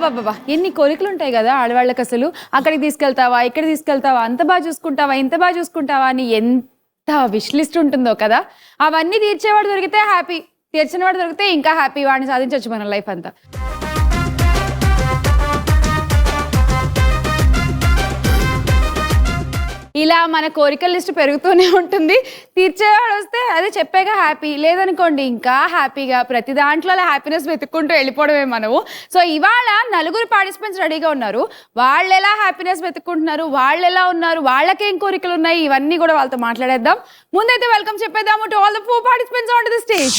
అబ్బా ఎన్ని కోరికలు ఉంటాయి కదా ఆడవాళ్ళకి. అసలు అక్కడికి తీసుకెళ్తావా, ఇక్కడ తీసుకెళ్తావా, అంత బాగా చూసుకుంటావా, ఇంత బాగా చూసుకుంటావా అని ఎంత విష్ లిస్ట్ ఉంటుందో కదా. అవన్నీ తీర్చేవాడు దొరికితే హ్యాపీ, తీర్చిన వాడు దొరికితే ఇంకా హ్యాపీ. వాడిని సాధించవచ్చు మన లైఫ్ అంతా. ఇలా మన కోరికల లిస్ట్ పెరుగుతూనే ఉంటుంది. తీర్చేవాడు వస్తే అదే చెప్పాక హ్యాపీ, లేదనుకోండి ఇంకా హ్యాపీగా ప్రతి దాంట్లో అలా హ్యాపీనెస్ వెతుక్కుంటూ వెళ్ళిపోవడమే మనము. సో ఇవాళ నలుగురు పార్టిసిపెంట్స్ రెడీగా ఉన్నారు. వాళ్ళు ఎలా హ్యాపీనెస్ వెతుక్కుంటున్నారు, వాళ్ళు ఎలా ఉన్నారు, వాళ్ళకేం కోరికలు ఉన్నాయి, ఇవన్నీ కూడా వాళ్ళతో మాట్లాడేద్దాం. ముందైతే వెల్కమ్ చెప్పేద్దాము to all the 4 participants on to the stage.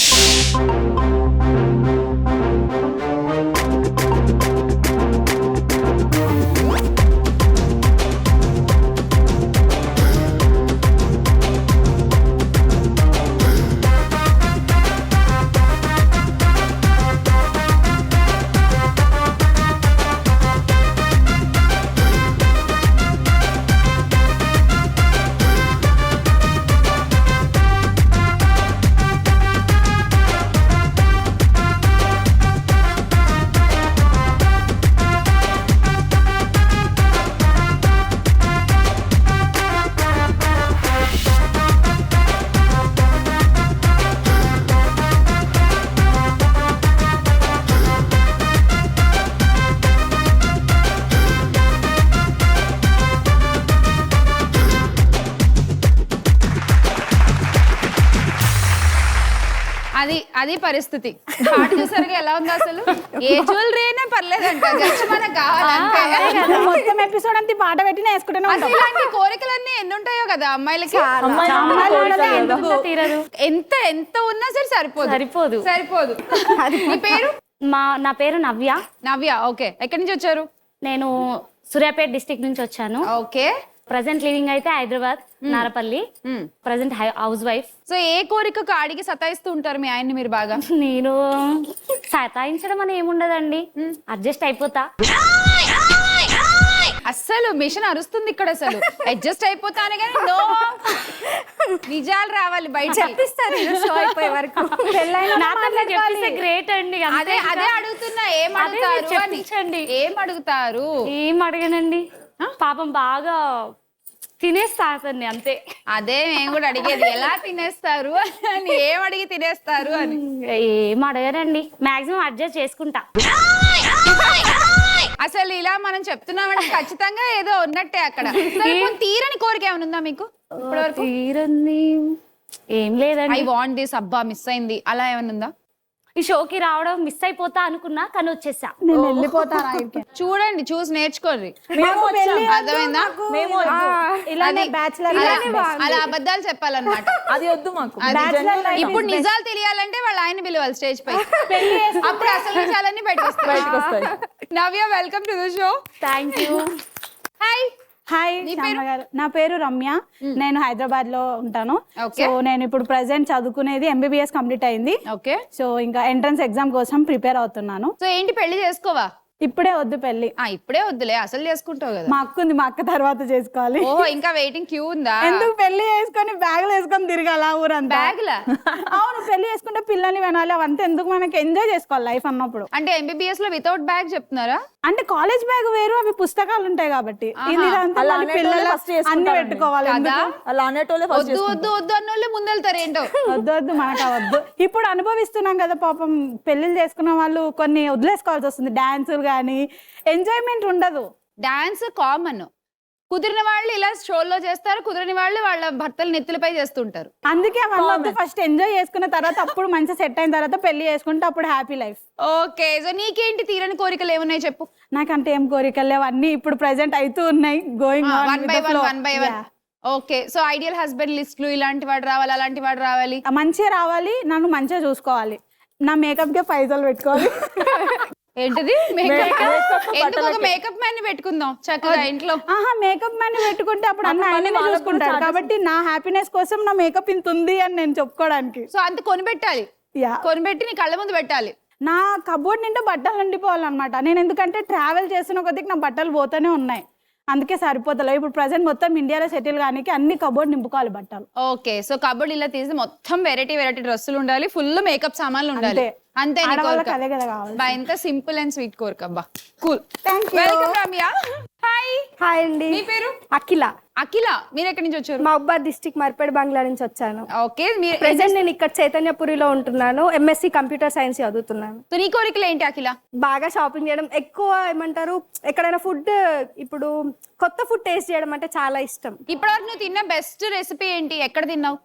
అది పరిస్థితి. పాట చూసారుగా ఎలా ఉందో అసలు. ఏ జ్యువెలరీ అయినా పర్లేదంట, జస్ట్ మనకు కావాలంటే. మొత్తం ఎపిసోడ్ అంతా పాట పెట్టి వేసుకుంటాను. అసలు ఇలాంటి కోరికలన్నీ ఎన్ని ఉంటాయో కదా అమ్మాయిలకి. ఎంత ఎంత ఉన్నా సరే సరిపోదు. మీ పేరు? నా పేరు నవ్య. నవ్య, ఓకే. ఎక్కడి నుంచి వచ్చారు? నేను సూర్యాపేట డిస్ట్రిక్ట్ నుంచి వచ్చాను. ఓకే. ప్రజెంట్ లివింగ్ అయితే Hyderabad, Narapalli. Present housewife. So ఏ కోరికకు అడిగి సతాయిస్తూ ఉంటారు మీ ఆయన్ని మీరు బాగా? నేను సతాయించడం అని ఏముండదండి, అడ్జస్ట్ అయిపోతా. అస్సలు మిషన్ అరుస్తుంది ఇక్కడ. అసలు అడ్జస్ట్ అయిపోతానే కానీ నో, నిజాలు రావాలి బయట. షో అయిపోయే వరకు గ్రేట్ అండి. అదే అడుగుతున్నా, ఏం అడుగుతారు? ఏం అడగనండి, పాపం బాగా తినేస్తారండి అంతే. అదే మేము కూడా అడిగేది, ఎలా తినేస్తారు అని. ఏం అడిగి తినేస్తారు అని ఏం అడగరండి, మాక్సిమం అడ్జస్ట్ చేసుకుంటా. అసలు ఇలా మనం చెప్తున్నామంటే ఖచ్చితంగా ఏదో ఉన్నట్టే అక్కడ. తీరని కోరిక ఏమైనా ఉందా మీకు ఇప్పటివరకు? తీరని ఏం లేదండి. ఐ వాంట్ దిస్, అబ్బా మిస్ అయింది, అలా ఏమైనా ఉందా? ఈ షోకి రావడం మిస్ అయిపోతా అనుకున్నా, కానీ వచ్చేసా. నేను వెళ్ళిపోతాను. చూడండి, చూసి నేర్చుకోండి. అర్థమైందా? అలా అబద్ధాలు చెప్పాలన్నమాట. అది వద్దు మాకు. ఇప్పుడు నిజాలు తెలియాలంటే వాళ్ళ ఆయన పిలవాలి స్టేజ్ పై. అప్పుడు అసలు నిజాలన్నీ బయటకు వస్తాయి. Navya, welcome to the show. Thank you. Hi. Hi garu, నా పేరు రమ్య. నేను హైదరాబాద్ లో ఉంటాను. సో నేను ఇప్పుడు ప్రెసెంట్ చదువుకునేది MBBS కంప్లీట్ అయింది. ఓకే. సో ఇంకా ఎంట్రన్స్ ఎగ్జామ్ కోసం ప్రిపేర్ అవుతున్నాను. సో ఏంటి, పెళ్లి చేసుకోవా? ఇప్పుడే వద్దు పెళ్లి. ఇప్పుడే వద్దులే, అసలు చేసుకుంటావు కదా. మా అక్క ఉంది, మా అక్క తర్వాత చేసుకోవాలి. ఓహో, ఇంకా వెయిటింగ్ క్యూ ఉందా? ఎందుకు పెళ్లి చేసుకొని బ్యాగులు వేసుకొని తిరగాల ఊరంతా? బ్యాగులా? అవును, పెళ్లి చేసుకుంటే పిల్లల్ని వినాలి, అవంతా ఎందుకు? మనకి ఎంజాయ్ చేసుకోవాలి లైఫ్ అన్నప్పుడు. అంటే MBBS లో వితౌట్ బ్యాగ్ చెప్తున్నారా? అంటే కాలేజ్ బ్యాగ్ వేరు, అవి పుస్తకాలు ఉంటాయి కాబట్టి అన్ని పెట్టుకోవాలి. వద్దు అన్నోళ్ళే ముందెళ్తారు ఏంటో. వద్దు మనకు వద్దు. ఇప్పుడు అనుభవిస్తున్నాం కదా పాపం, పెళ్లిళ్ళు చేసుకున్న వాళ్ళు కొన్ని వదిలేసుకోవాల్సి వస్తుంది. డాన్సులు కానీ ఎంజాయ్మెంట్ ఉండదు. డాన్స్ కామన్, కుదిరిన వాళ్ళు ఇలా షోల్లో చేస్తారు, కుదిరిన వాళ్ళు వాళ్ళ భర్తలు నెత్తులపై చేస్తుంటారు. అందుకే మనం ఫస్ట్ ఎంజాయ్ చేసుకున్న తర్వాత, అప్పుడు మంచి సెట్ అయిన తర్వాత పెళ్లి చేసుకుంటే అప్పుడు హ్యాపీ లైఫ్. ఓకే. సో నీకేంటి తీరని కోరికలు ఏమున్నాయి చెప్పు? నాకంటే ఏం కోరికలు లేవు, అన్ని ఇప్పుడు ప్రెసెంట్ అవుతూ ఉన్నాయి. Going one by one. Okay. So ideal husband లిస్టులు, ఇలాంటి వాడు రావాలి, అలాంటి వాడు రావాలి, మంచిగా రావాలి, నన్ను మంచిగా చూసుకోవాలి, నా మేకప్ కే పైసలు పెట్టుకోవాలి. ఏంటిది ఎందుకు ఒక మేకప్ మ్యాన్ ని పెట్టుకుందాం చక్కగా ఇంట్లో. మేకప్ మ్యాన్ ని పెట్టుకుంటే అప్పుడు అన్ని చూసుకుంటారు కాబట్టి నా హ్యాపీనెస్ కోసం నా మేకప్ ఇంత ఉంది అని నేను చెప్పుకోవడానికి. సో అంత కొనిపెట్టాలి, కొనిపెట్టి నీ కళ్ళ ముందు పెట్టాలి. నా కబోర్డ్ నిండా బట్టలు నిండిపోవాలన్నమాట. నేను ఎందుకంటే ట్రావెల్ చేసిన కొద్దికి నా బట్టలు పోతూనే ఉన్నాయి, అందుకే సరిపోతలే. ఇప్పుడు ప్రెసెంట్ మొత్తం ఇండియాలో సెటిల్ కానీ అన్ని కబోర్డ్ నింపుకోవాలి బట్టలు. ఓకే. సో కబోర్డ్ ఇలా తీసి మొత్తం వెరైటీ డ్రెస్సులు ఉండాలి, ఫుల్ మేకప్ సామాన్లు ఉండాలి. అంతే నీ ఆడవాళ్ళకి కోరిక. అదే కదా కావాలి. బా ఎంత సింపుల్ అండ్ స్వీట్ కోరిక అబ్బా. Cool. Thank you. Welcome Ramya. Hi. Hi అండి, మీ పేరు? అఖిల. అఖిల. మీరు ఎక్కడి నుంచి వచ్చారు? మహబాద్ డిస్ట్రిక్ట్ మర్పేడ్ బంగ్లా నుంచి వచ్చాను. ఓకే. మీరు ప్రెసెంట్ నేను ఇక్కడ చైతన్యపురిలో ఉంటున్నాను. ఎంఎస్సి కంప్యూటర్ సైన్స్ చదువుతున్నాను. సో నీ కోరికలు ఏంటి అఖిల? బాగా షాపింగ్ చేయడం, ఎక్కువ ఏమంటారు ఎక్కడైనా ఫుడ్, ఇప్పుడు కొత్త ఫుడ్ టేస్ట్ చేయడం అంటే చాలా ఇష్టం. ఇప్పటివరకు నువ్వు తిన్న బెస్ట్ రెసిపీ ఏంటి? ఎక్కడ తిన్నావు?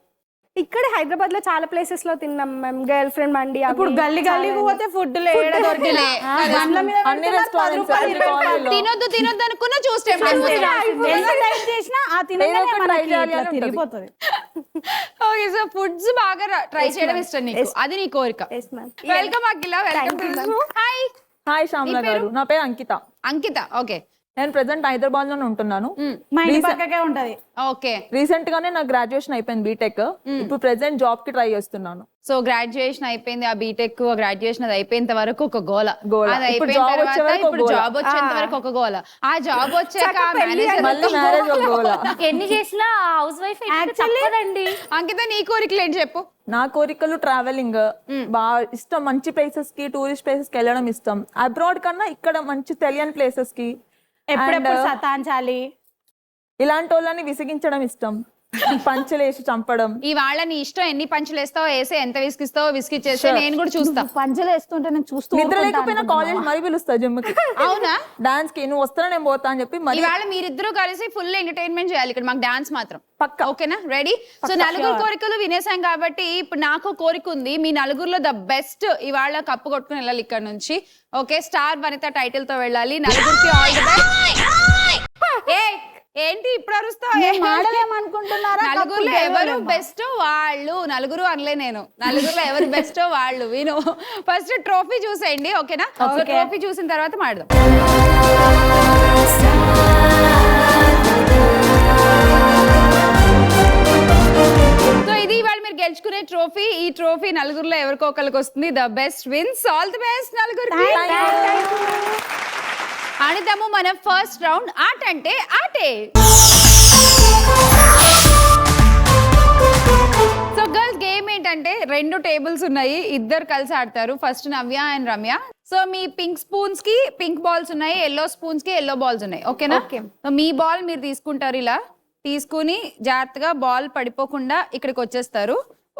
ఇక్కడ హైదరాబాద్ లో చాలా ప్లేసెస్ లో తిన్నాం మేము. గర్ల్ ఫ్రెండ్ మండి, ఇప్పుడు గల్లీ గల్లీకి పోతే ఫుడ్ లేడ దొరికిలే. బండ్ల మీద అన్ని పెడుతున్నారు, 10 రూపాయలు, 20 రూపాయలు. తినొద్దు అనుకున్నా చూస్తే ఎంత టైం చేసినా ఆ తినగానే మనకి ఇట్లా తిరిగిపోతుంది. ఓకే. సో ఫుడ్స్ బాగా ట్రై చేయడం ఇష్టం నీకు, అది నీ కోరిక. Yes, ma'am. వెల్కమ్ అఖిల. వెల్కమ్. హాయ్. హాయ్ శ్యామల గారు, నా పేరు అంకిత. అంకిత. ఓకే. నేను ప్రెసెంట్ హైదరాబాద్ లోనే ఉంటున్నాను. మా ఇంటి పక్కకే ఉంటది. ఓకే. రీసెంట్ గానే నా గ్రాడ్యుయేషన్ అయిపోయింది బీటెక్. ఇప్పుడు ప్రెసెంట్ జాబ్ కి ట్రై చేస్తున్నాను. సో గ్రాడ్యుయేషన్ అయిపోయింది, ఆ బీటెక్ గ్రాడ్యుయేషన్ అది అయిపోయేంత వరకు ఒక గోల. గోల. అది ఇప్పుడు అయిపోయిన job వచ్చే తర్వాత వరకు ఇప్పుడు ఒక గోల. జాబ్ వచ్చేంత వరకు ఒక గోల. ఆ జాబ్ వచ్చాక మళ్ళీ మ్యారేజ్ గోల. ఎన్ని చేసినా హౌస్ వైఫ్ తప్పదండి. అంకిత నీ కోరికలు ఏంటి చెప్పు? నా కోరికలు ట్రావెలింగ్ బాగా ఇష్టం. మంచి ప్లేసెస్ కి, టూరిస్ట్ ప్లేసెస్ కి వెళ్ళడం ఇష్టం. అబ్రాడ్ కన్నా ఇక్కడ మంచి తెలియని ప్లేసెస్ కి ఎప్పుడెప్పుడు సతాంచాలి, ఇలాంటి వాళ్ళని విసిగించడం ఇష్టం. పంచలేసి చంపడం. ఇవాళ నీ ఇష్టం, ఎన్ని పంచులు వేస్తావో వేసే, ఎంత విసిగిస్తావో విసిగిచ్చేస్తే నేను కూడా చూస్తా. పంచలు వేస్తుంటే నేను చూస్తూ నిద్ర లేకపోయినా కాలేజ్ మరి పిలుస్తా జిమ్ కి, అవునా? డాన్స్ కి. నువ్వు వస్తానా నేను పోతా అని చెప్పి మరి ఇవాళ మీరిద్దరూ కలిసి ఫుల్ ఎంటర్టైన్మెంట్ చేయాలి ఇక్కడ, మాకు డాన్స్ మాత్రం పక్కా. ఓకేనా? రెడీ? సో నలుగురు కోరికలు వినేసాం కాబట్టి ఇప్పుడు నాకు కోరిక ఉంది. మీ నలుగురులో ద బెస్ట్ ఇవాళ కప్పు కొట్టుకుని వెళ్ళాలి ఇక్కడ నుంచి. ఓకే, స్టార్ వనిత టైటిల్ తో వెళ్ళాలి. నలుగురికి ఆల్ ది బెస్ట్. ఏంటి ఇప్పుడు అరుస్తావు? మాడలేమనుకుంటున్నారా? నలుగురులో ఎవరు బెస్ట్ వాళ్ళు. నలుగురు అనలే నేను, నలుగురులో ఎవరు బెస్ట్ వాళ్ళు. విను, ఫస్ట్ ట్రోఫీ చూసేయండి. ఓకేనా? ట్రోఫీ చూసిన తర్వాత మాడదాం. సో ఇది ఇవాళ మీరు గెలుచుకునే ట్రోఫీ. ఈ ట్రోఫీ నలుగురులో ఎవరికో ఒకరికి వస్తుంది. The best wins. All the best నలుగురికి. ఆడిద్దాము మన ఫస్ట్ రౌండ్. ఆట అంటే ఆటే. సో గర్ల్స్ గేమ్ ఏంటంటే 2 టేబుల్స్ ఉన్నాయి, ఇద్దరు కలిసి ఆడతారు. First Navya and Ramya. So me pink spoons కి పింక్ బాల్స్ ఉన్నాయి, ఎల్లో స్పూన్స్ కి ఎల్లో బాల్స్ ఉన్నాయి. ఓకేనా? సో మీ బాల్ మీరు తీసుకుంటారు, ఇలా తీసుకుని జాగ్రత్తగా బాల్ పడిపోకుండా ఇక్కడికి వచ్చేస్తారు.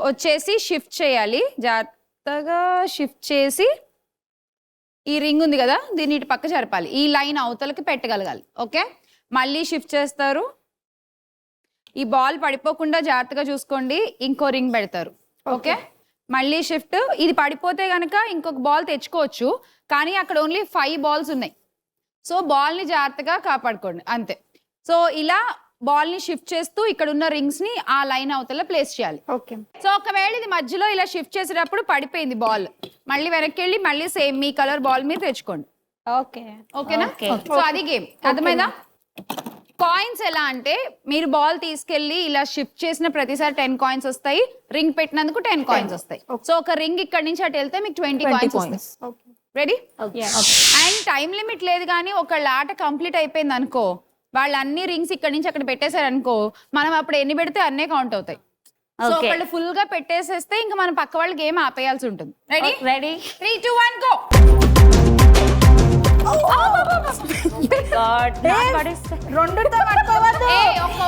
వచ్చేసి షిఫ్ట్ చేయాలి, జాగ్రత్తగా షిఫ్ట్ చేసి ఈ రింగ్ ఉంది కదా దీన్ని ఇటు పక్క జరపాలి, ఈ లైన్ అవతలకి పెట్టగలగాలి. ఓకే, మళ్ళీ షిఫ్ట్ చేస్తారు. ఈ బాల్ పడిపోకుండా జాగ్రత్తగా చూసుకోండి. ఇంకో రింగ్ పెడతారు. ఓకే, మళ్ళీ షిఫ్ట్. ఇది పడిపోతే కనుక ఇంకొక బాల్ తెచ్చుకోవచ్చు, కానీ అక్కడ ఓన్లీ 5 బాల్స్ ఉన్నాయి. సో బాల్ని జాగ్రత్తగా కాపాడుకోండి అంతే. సో ఇలా బాల్ ని షిఫ్ట్ చేస్తూ ఇక్కడ ఉన్న రింగ్స్ ని ఆ లైన్ అవతల ప్లేస్ చేయాలి. ఓకే. సో ఒకవేళ ఇది మధ్యలో ఇలా షిఫ్ట్ చేసేటప్పుడు పడిపోయింది బాల్, మళ్ళీ వెనక్కి వెళ్ళి మళ్ళీ సేమ్ మీ కలర్ బాల్ మీరు తెచ్చుకోండి. ఓకే. ఓకేనా? సో అది గేమ్. అర్థమైందా? కాయిన్స్ ఎలా అంటే మీరు బాల్ తీసుకెళ్లి ఇలా షిఫ్ట్ చేసిన ప్రతిసారి 10 కాయిన్స్ వస్తాయి, రింగ్ పెట్టినందుకు 10 కాయిన్స్ వస్తాయి. సో ఒక రింగ్ ఇక్కడ నుంచి అటు వెళ్తే మీకు 20 కాయిన్స్ వస్తాయి. రెడీ? అండ్ టైం లిమిట్ లేదు, కానీ ఒకళ్ళ ఆట కంప్లీట్ అయిపోయింది అనుకో, వాళ్ళు అన్ని రింగ్స్ ఇక్కడ నుంచి అక్కడ పెట్టేశారు అనుకో, మనం అప్పుడు ఎన్ని పెడితే అన్నే కౌంట్ అవుతాయి. సో ఒకళ్ళు ఫుల్ గా పెట్టేసేస్తే ఇంకా మనం పక్క వాళ్ళ గేమ్ ఆపేయాల్సి ఉంటుంది. రెడీ? రెడీ. 3, 2, 1 గో. రెండుతో పట్టుకోవద్దు.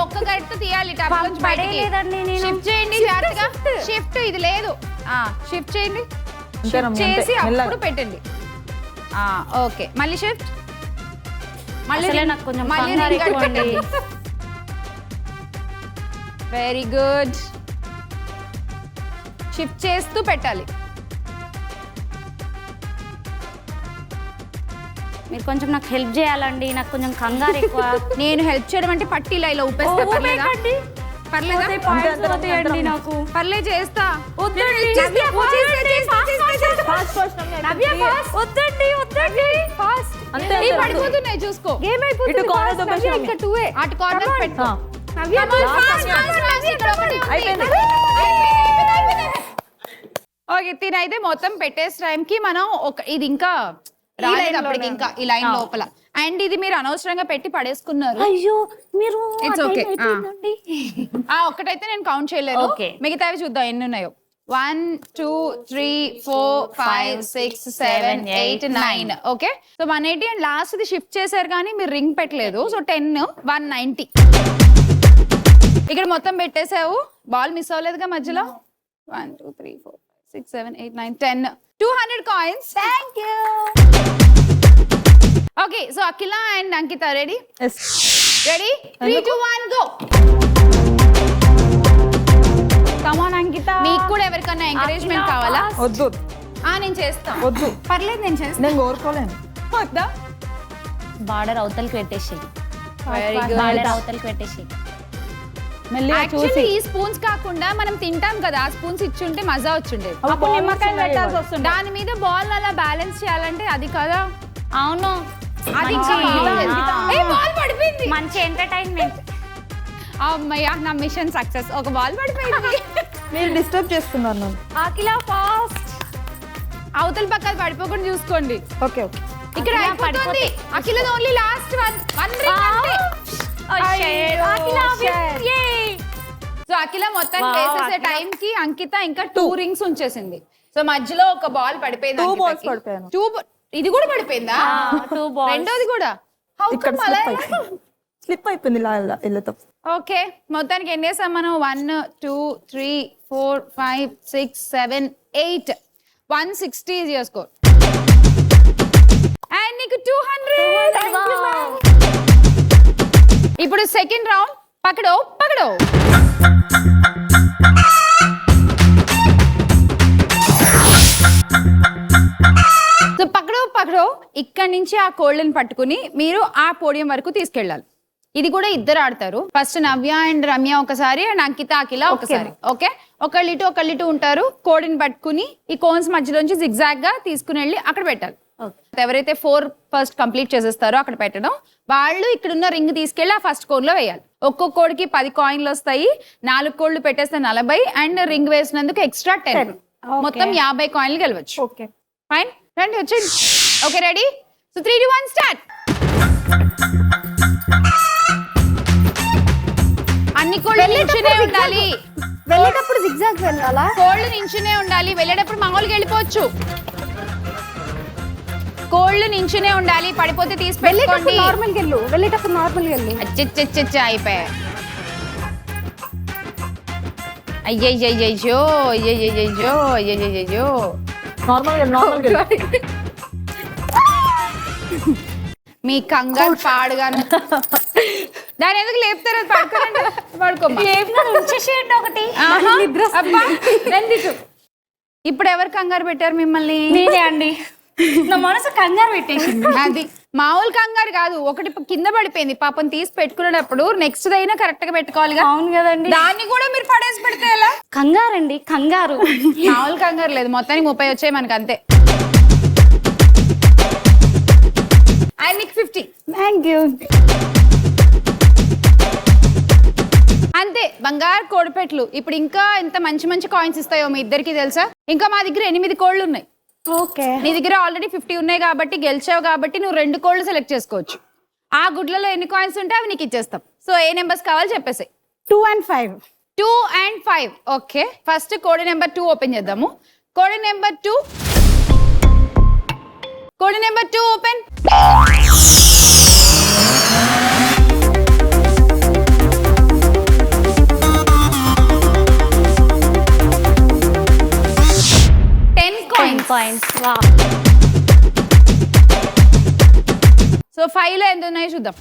ఒక్క గడితో తీయాలి. టప్ నుంచి బయటికి పడేయలేదండి నేను. షిఫ్ట్ చేయండి జాగ్రత్తగా. షిఫ్ట్ ఇది లేదు, షిఫ్ట్ చేయండి. షిఫ్ట్ చేసి అప్పుడు పెట్టండి. ఓకే, మళ్ళీ షిఫ్ట్. అసలే నాకు కొంచెం కంగారు ఎక్కువ అండి. Very good. షిఫ్ట్ చేస్తూ పెట్టాలి. మీరు కొంచెం నాకు హెల్ప్ చేయాలండి, నాకు కొంచెం కంగారు ఎక్కువ. నేను హెల్ప్ చేయడం అంటే పట్టీలా ఇలా ఊపేస్తా. పర్లేదా? నాకు పర్లేదు, చేస్తా. పడిపోతున్నాయి చూసుకో. ఇటు కార్నర్ అటు కార్నర్ పెట్టు. ఓకే, తినైతే మొత్తం పెట్టేసి టైంకి మనం ఇది ఇంకా రాలేదు అప్పటికి, ఇంకా ఈ లైన్ లోపల. అండ్ ఇది మీరు అనవసరంగా పెట్టి పడేసుకున్నారు. అయ్యో మీరు ఇట్స్ ఓకే. ఒక్కటైతే నేను కౌంట్ చేయలేను, Okay. మిగతావి చూద్దాం ఎన్ని ఉన్నాయో. 1 2 3 4 5 6 7 8 9 okay so 180 and last the shift చేశారు కానీ మీరు రింగ్ పెట్టలేదు సో 10 190 ఇక్కడ మొత్తం పెట్టేసావు బాల్ మిస్ అవ్వలేదుగా మధ్యలో 1 2 3 4 5 6 7 8 9 10 200 coins thank you okay so Akhila and Ankita ready ready 3 2 1 go come on Ankita మీకు కూడా ఎవరికన్నా ఎంకరేజ్మెంట్ కావాలా వద్దు నేను చేస్తా వద్దు పర్లేదు నేను చేస్తా నేను కోరుకోలేను వద్దా బార్డర్ అవతలకి పెట్టేసి వెరీ గుడ్ బార్డర్ అవతలకి పెట్టేసి మెల్లిగా చూసి యాక్చువల్లీ ఈ స్పూన్స్ కాకుండా మనం తింటాం కదా ఆ స్పూన్స్ ఇచ్చుంటే మజా వచ్చిండేది అప్పుడు నిమ్మకాయలు పెట్టాల్సి వస్తుంది దాని మీద బాల్ అలా బ్యాలెన్స్ చేయాలంటే అది కదా అవును అది బాల్ పడిపోయింది మంచి ఎంటర్టైన్మెంట్. అమ్మయ్య నా మిషన్ సక్సెస్ ఒక బాల్ పడిపోయింది మీరు డిస్టర్బ్ చేస్తున్నారు నన్ను. అఖిల ఫాస్ట్. అవతల పక్కన పడిపోకుండా చూసుకోండి ఓకే ఓకే ఇక్కడ అఖిల అయిపోతుంది అఖిల ఓన్లీ లాస్ట్ వన్ రింగ్ అంతే సో అఖిల మొత్తం వేసేసే టైం కి అంకిత ఇంకా 2 రింగ్స్ ఉంచేసింది సో మధ్యలో ఒక బాల్ పడిపోయింది 2 balls పడిపోయాను. ఇది కూడా పడిపోయిందా 2 balls. రెండోది కూడా How ఇక్కడ come అలా? స్లిప్ అయిపోయింది ఇలా ఇళ్ళతో. ఓకే మొత్తానికి ఎన్ని వేసాం మనం 1 2 3 4 5 6 7 8 160 is your score and నీకు 200 ఇప్పుడు సెకండ్ రౌండ్ పకడో పకడో సో పకడో పకడో ఇక్కడి నుంచి ఆ కోళ్ళని పట్టుకుని మీరు ఆ పోడియం వరకు తీసుకెళ్ళాలి ఇది కూడా ఇద్దరు ఆడతారు ఫస్ట్ నవ్య అండ్ రమ్య ఒకసారి అండ్ అంకిత అఖిల ఒకసారి ఓకే ఒకళ్ళు ఇటు ఉంటారు కోడిని పట్టుకుని ఈ కోన్స్ మధ్యలోంచి జిగ్జాగ్ గా తీసుకుని వెళ్ళి అక్కడ పెట్టాలి ఎవరైతే 4 ఫస్ట్ కంప్లీట్ చేసేస్తారో అక్కడ పెట్టడం వాళ్ళు ఇక్కడ ఉన్న రింగ్ తీసుకెళ్లి ఆ ఫస్ట్ కోన్ లో వేయాలి ఒక్కొక్క కోడికి 10 కాయిన్లు వస్తాయి 4 కోళ్లు పెట్టేస్తే 40 అండ్ రింగ్ వేసినందుకు ఎక్స్ట్రా 10 మొత్తం 50 కాయిన్లు గెలవచ్చు ఓకే ఫైన్ రండి వచ్చేయండి ఓకే రెడీ సో 3 2 1 స్టార్ట్ అన్ని కోళ్ళు నించునే ఉండాలి వెళ్ళేటప్పుడు జిగ్జాగ్ వెళ్ళాలా కోళ్ళు నించునే ఉండాలి వెళ్ళేటప్పుడు మామూలుగా వెళ్ళిపోవచ్చు కోళ్ళు నించునే ఉండాలి పడిపోతే తీసి పెట్టుకోండి నార్మల్ వెళ్ళు వెళ్ళేటప్పుడు నార్మల్ వెళ్ళు అచ్చచ్చచ్చ అయిపోయా అయ్యయ్యయ్యో అయ్యయ్యయ్యో అయ్యయ్యయ్యో నార్మల్ మీ కంగారు పాడుగాను దాని ఎందుకు లేపుతారు అది పడుకోండి పడుకోమ్మా ఉంచేసేయండి ఒకటి. ఆహా, అబ్బా, రండిటు. ఇప్పుడు ఎవరు కంగారు పెట్టారు మిమ్మల్ని నేనే అండి నా మనసు కంగారు పెట్టేసింది. అది మామూలు కంగారు కాదు ఒకటి కింద పడిపోయింది పాపం తీసి పెట్టుకునేటప్పుడు నెక్స్ట్ దైనా కరెక్ట్ గా పెట్టుకోవాలిగా అవును కదండి దాన్ని కూడా మీరు పడేసి పెడితే ఎలా కంగారు అండి కంగారు. మామూలు కంగారు లేదు మొత్తానికి 30 వచ్చాయి మనకు అంతే అండ్ నీకు 50 థ్యాంక్ యూ అంతే బంగారు కోడిపెట్లు ఇప్పుడు ఇంకా ఎంత మంచి మంచి కాయిన్స్ ఇస్తాయో మీ ఇద్దరికి తెలుసా ఇంకా మా దగ్గర 8 కోళ్ళు ఉన్నాయి ఓకే నీ దగ్గర ఆల్రెడీ 50 ఉన్నాయి కాబట్టి గెలిచావు కాబట్టి నువ్వు 2 కోళ్ళు సెలెక్ట్ చేసుకోవచ్చు ఆ గుడ్లలో ఎన్ని కాయిన్స్ ఉంటే అవి నీకు ఇచ్చేస్తాం సో ఏ నెంబర్స్ కావాలి చెప్పేసాయి 2 and 5 2 and 5 ఓకే ఫస్ట్ కోడి నెంబర్ 2 ఓపెన్ చేద్దాము కోడి నెంబర్ 2 కోడి నెంబర్ 2 ఓపెన్ పాయింట్స్. సో 5 లో ఎంత ఉన్నాయో చూద్దాం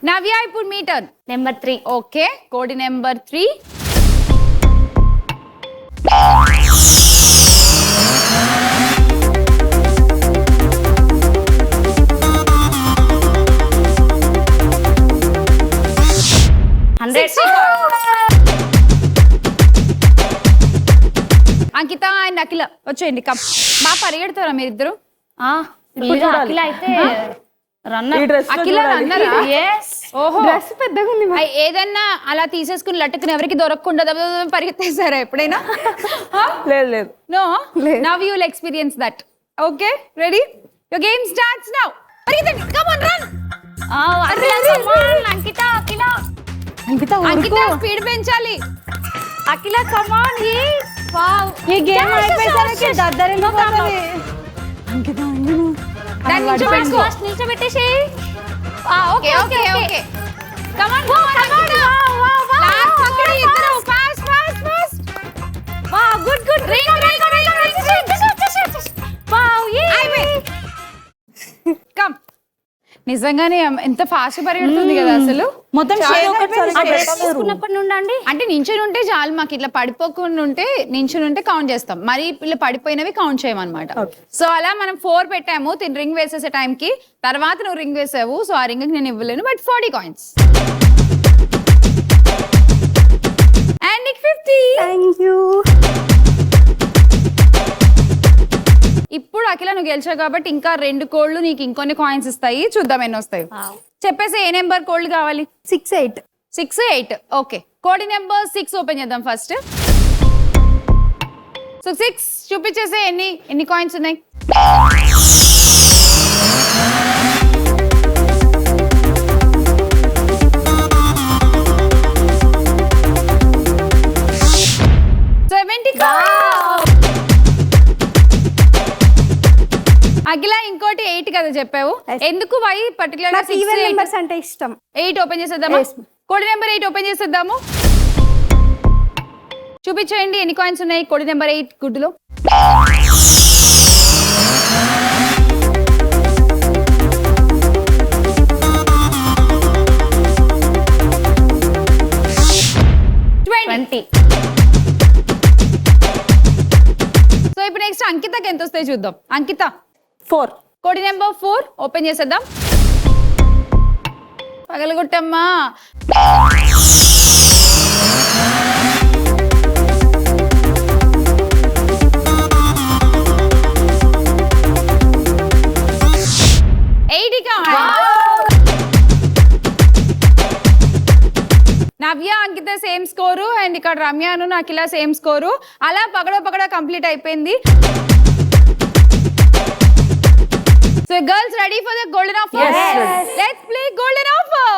నవ్య ఇప్పుడు మీ టర్న్ నెంబర్ 3 ఓకే కోడి నెంబర్ 3 100. అంకిత అండ్ అఖిల వచ్చేయండి కప్ బాగా పరిగెడతారా మీరిద్దరు అఖిల అయితే ఈ డ్రెస్ అఖిల అన్నారా ఓహో డ్రెస్ పెద్దగా ఉంది ఏదన్నా అలా తీసేసుకుని లట్టుకుని ఎవరికి దొరకకుండా దబ దబ దబ పరిగెత్తేసారా ఎప్పుడైనా లేదు లేదు no now you will experience that okay ready your game starts now పరిగెత్తండి come on run Ankita Akhila Ankita speed పెంచాలి అఖిల కమాన్ వావ్ ఈ గేమ్ అయిపోయేసరికి దద్దరిల్లిపోతుంది. అంకిత దాని నుంచి పెట్టుకో ఫస్ట్ నిల్చోబెట్టేసి okay okay okay come on last పక్కడి ఇద్దరు fast fast fast wow good good ring ring wow come నిజంగానే ఎంత ఫాస్ట్ పరిగెడుతుంది కదా అసలు మొత్తం షేక్ అయిపోయింది. తీసుకున్నప్పటి నుండి అండి అంటే నించుని ఉంటే చాలు మాకు ఇట్లా పడిపోకుండా ఉంటే నించుని ఉంటే కౌంట్ చేస్తాం మరి ఇలా పడిపోయినవి కౌంట్ చేయమన్నమాట సో అలా మనం 4 పెట్టాము తిని రింగ్ వేసేసే టైంకి తర్వాత నువ్వు రింగ్ వేసావు సో ఆ రింగ్ నేను ఇవ్వలేను బట్ 40 కాయిన్స్ అండ్ నీకు 50 థ్యాంక్ యూ. ఇప్పుడు అఖిల నువ్వు గెలిచావు కాబట్టి ఇంకా 2 కోళ్ళు నీకు ఇంకొన్ని కాయిన్స్ ఇస్తాయి చూద్దాం ఎన్ని వస్తాయి చెప్పేసి ఏ నెంబర్ కోళ్ళు కావాలి 6 8 6 8 ఓకే కోడి నెంబర్ 6 ఓపెన్ చేద్దాం ఫస్ట్ సో 6 చూపించేసే ఎన్ని కాయిన్స్ ఉన్నాయి అఖిల ఇంకోటి 8 కదా చెప్పావు ఎందుకు వై పర్టికులర్ గా 6 ఈవెన్ నెంబర్స్ అంటే ఇష్టం. 8 ఓపెన్ చేసేద్దామా కోడి నెంబర్ 8 ఓపెన్ చేసేద్దాము చూపించేయండి ఎన్ని కాయిన్స్ ఉన్నాయి కోడి నెంబర్ 8 గుడ్డులో సో ఇప్పుడు నెక్స్ట్ అంకితకి ఎంత వస్తాయి చూద్దాం అంకిత 4 కోడి నెంబర్ 4 ఓపెన్ చేసేద్దాం పగలగొట్టమ్మా నవ్య అంకిత సేమ్ స్కోరు అండ్ ఇక్కడ రమ్యను అఖిల సేమ్ స్కోరు అలా పగడ కంప్లీట్ అయిపోయింది so girls ready for the golden offer let's play golden offer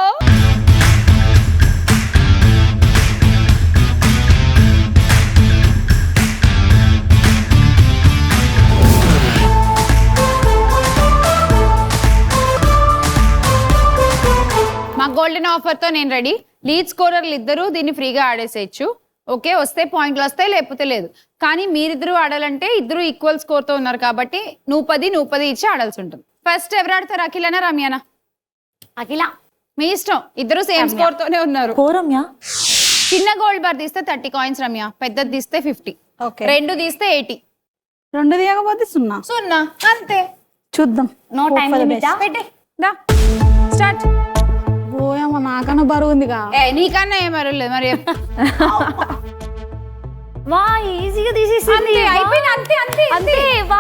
మా గోల్డెన్ ఆఫర్ తో నేను రెడీ లీడ్ స్కోరర్లు ఇద్దరు దీన్ని ఫ్రీగా ఆడేసేయచ్చు ఓకే వస్తే పాయింట్లు వస్తాయి లేకపోతే లేదు కానీ మీరిద్దరు ఆడాలంటే ఇద్దరు ఈక్వల్ స్కోర్ తో ఉన్నారు కాబట్టి నువ్వు 10 ఇచ్చి ఆడాల్సి ఉంటుంది ఫస్ట్ ఎవరు ఆడతారు అఖిలనా రమ్యనా అఖిల మీ ఇష్టం ఇద్దరు సేమ్ స్కోర్ తోనే ఉన్నారు రమ్య చిన్న గోల్డ్ బార్ తీస్తే 30 కాయిన్స్ రమ్య పెద్దది తీస్తే 50 ఓకే 2 తీస్తే 80 2 తీయకపోతే 0 సున్నా అంతే చూద్దాం. నో టైం లిమిట్ పెట్టే దా స్టార్ట్ ఓయమ్మ నాకన్నా బరువు ఉందిగా. నీకన్నా ఏం లేదు మరి వా ఈజీగా తీసేసింది అంతే అయిపోయింది అంతే అంతే అంతే వా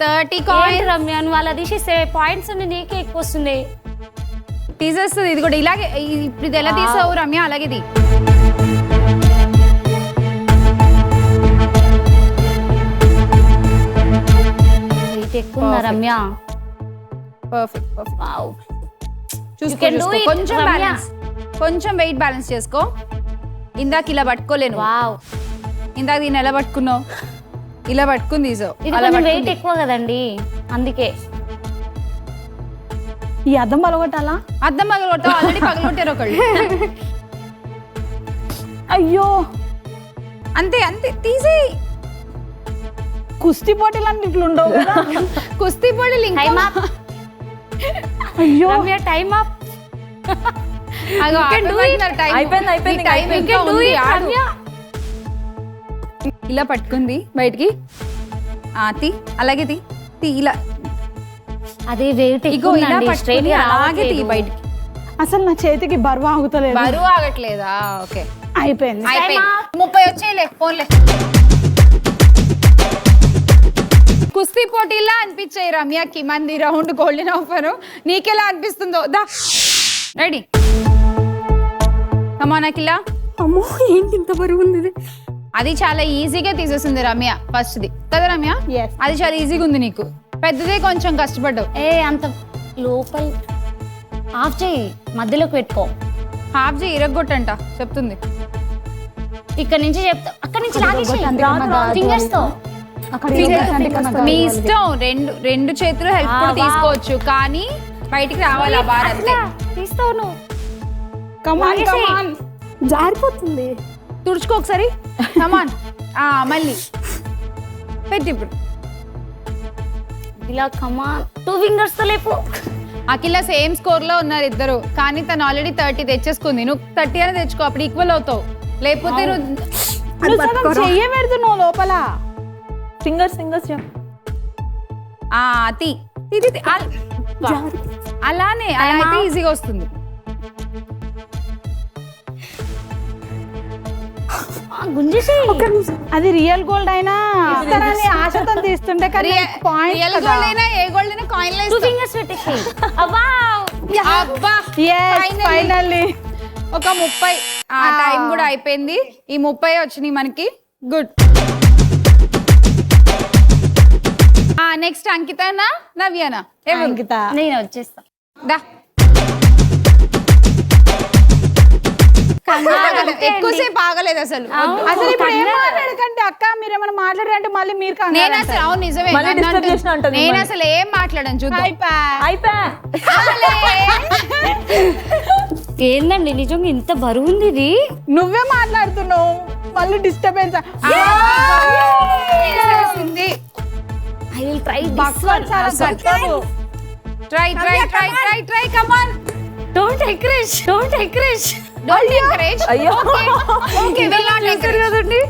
30 కాయిన్స్ రమ్య నువ్వు అలా తీసేస్తే పాయింట్స్ అన్ని నీకే ఎక్కువ వస్తుంది తీసేస్తుంది ఇది కూడా ఇలాగే ఇప్పుడు ఇది ఎలా తీసావు రమ్య అలాగే ఇది ఎక్కువ ఉందా రమ్య పర్ఫెక్ట్ వావ్ చూసుకో can do చూసుకో. it, కొంచెం రమ్య. బ్యాలెన్స్ కొంచెం వెయిట్ బ్యాలెన్స్ చేసుకో ఇందాక ఇలా పట్టుకోలేను వావ్ ఇందాక దీన్ని ఎలా పట్టుకున్నావు ఇలా పట్టుకుని తీసావు ఇది అలా కొంచెం వెయిట్ పట్టుకుంది. ఎక్కువ కదండి అందుకే ఈ అద్దం పలగొట్టాలా? అద్దం పగలగొట్టావు ఆల్రెడీ పగలగొట్టారు ఒకళ్ళు అయ్యో అంతే అంతే తీసేయి కుస్తీ పోటీలు అంటే ఇట్లా ఉండవు కదా. కుస్తీ పొడి టైం అప్ అయ్యో రమ్య టైం అప్ అయిపోయింది. ఇలా పట్టుకుంది బయటికి తీ అలాగే తీ ఇలా అదే వెయిట్ ఇగో ఇలా పట్టుకుని అలాగే తీ బయటికి అసలు నా చేతికి బరువు ఆగుతలేదు. బరువు ఆగట్లేదా ఓకే అయిపోయింది. 30 వచ్చేలే ఫోన్లే కుస్తీ పోటీ పోటీలా అనిపించాయి రమ్యకి మంది రౌండ్ గోల్డెన్ ఆఫర్. నీకెలా అనిపిస్తుందో దా రెడీ కమాన్ అఖిల. అమ్మో ఏంటి ఇంత బరువు ఉంది ఇది? అది చాలా ఈజీగా తీసేసింది రమ్య ఫస్ట్ది కదా రమ్య? Yes. అది చాలా ఈజీగా ఉంది నీకు. పెద్దదే కొంచెం కష్టపడ్డావు. అంత లోపల ఆఫ్ చేయి, మధ్యలోకి పెట్టుకో. హాఫ్ జీ ఇరగొట్టంట చెప్తుంది. ఇక్కడ నుంచి చెప్తా, అక్కడ నుంచి ఫింగర్స్ తో. మీ ఇష్టం, రెండు చేతులు హెల్ప్ కూడా తీసుకోవచ్చు కానీ బయటికి రావాలి ఆ బార్ అంతే. తీస్తావు నువ్వు. కమాన్ కమాన్. జారిపోతుంది. తుడుచుకో ఒకసారి కమాన్. మళ్ళీ పెట్టి ఇప్పుడు ఇలా కమా 2 ఫింగర్స్ తో లేపు. అఖిల సేమ్ స్కోర్ లో ఉన్నారు ఇద్దరు కానీ తను ఆల్రెడీ 30 తెచ్చేసుకుంది. నువ్వు 30 అని తెచ్చుకో, అప్పుడు ఈక్వల్ అవుతావు. లేకపోతే నువ్వు చెయ్య పెడుతు నువ్వు లోపల. ఫింగర్స్ తీ తీ, తీ, తీ. అలానే అలా అయితే ఈజీగా వస్తుంది. గుంజేసి అది రియల్ గోల్డ్ అయినా ఇస్తారని ఆశతో తీస్తుంటే కానీ రియల్ గోల్డ్ అయినా ఏ గోల్డ్ అయినా కాయిన్ 2 ఫింగర్స్ పెట్టేసి. అబ్బా అబ్బా ఫైనల్లీ ఒక 30 టైం కూడా అయిపోయింది. ఈ 30 వచ్చినాయి మనకి. గుడ్. నెక్స్ట్ అంకితనా నవ్యనా? అంకిత. నేను వచ్చేస్తా. దా ఎక్కువసేపు ఆగలేదు అసలు. అసలు ఇప్పుడు ఏం మాట్లాడకండి అక్క, మీరు ఏమైనా మాట్లాడారంటే మళ్ళీ మీరు నేను అసలు అవును నిజమే మళ్ళీ disturbation అంటది నేను అసలు ఏం మాట్లాడాను చూద్దాం. ఏందండి నిజంగా ఇంత బరువు ఉంది ఇది? నువ్వే మాట్లాడుతున్నావు మళ్ళీ disturbance. I will try try try try try try come on. Don't encourage don't encourage. అయ్యో okay will not encourage.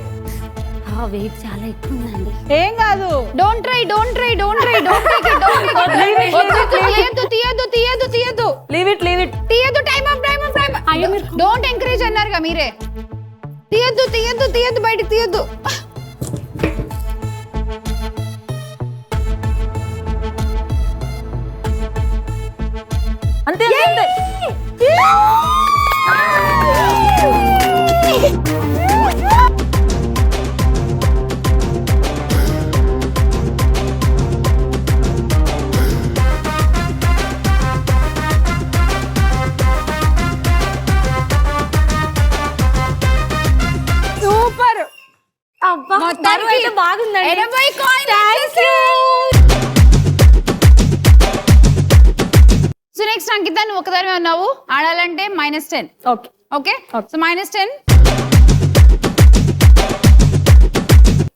Wait చాలా ఎక్కువ ఉందండి. ఏం కాదు. Don't try don't try don't try don't take it don't take it. తీయద్దు leave it తీయద్దు. Time up. Don't encourage అన్నారుగా మీరే. తీయద్దు బయటికి తీయద్దు. అంతే సూపర్. అబ్బా మొత్తానికి అయితే బాగుందండి. 80 కాయిన్. సో నెక్స్ట్ అంకిత నువ్వు ఒకదానివే ఉన్నావు. ఆడాలంటే -10. Okay okay so -10.